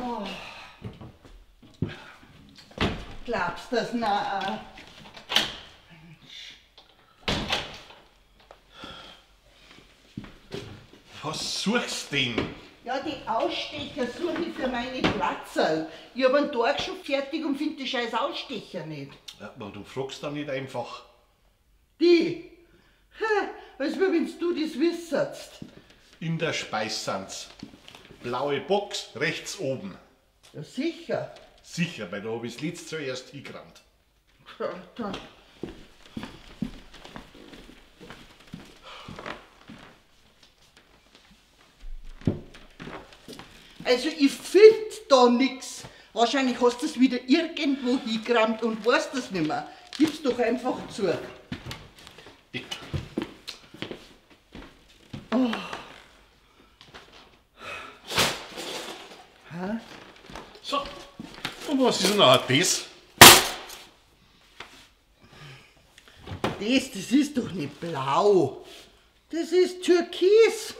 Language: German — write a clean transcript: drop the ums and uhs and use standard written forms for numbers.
Oh. Glaubst du das? Nein. Was suchst du denn? Ja, die Ausstecher suche ich für meine Platzerl. Ich habe einen Tag schon fertig und finde die scheiß Ausstecher nicht. Ja, aber du fragst dann nicht einfach. Die? Als wenn du das wüsstest. In der Speissanz. Blaue Box rechts oben. Ja, sicher. Sicher, weil da habe ich das Lied zuerst hingerannt. Da. Also ich finde da nix. Wahrscheinlich hast du es wieder irgendwo hingerammt und weißt es nicht mehr. Gib's doch einfach zu. Oh. So, und was ist denn auch das? Das ist doch nicht blau. Das ist Türkis.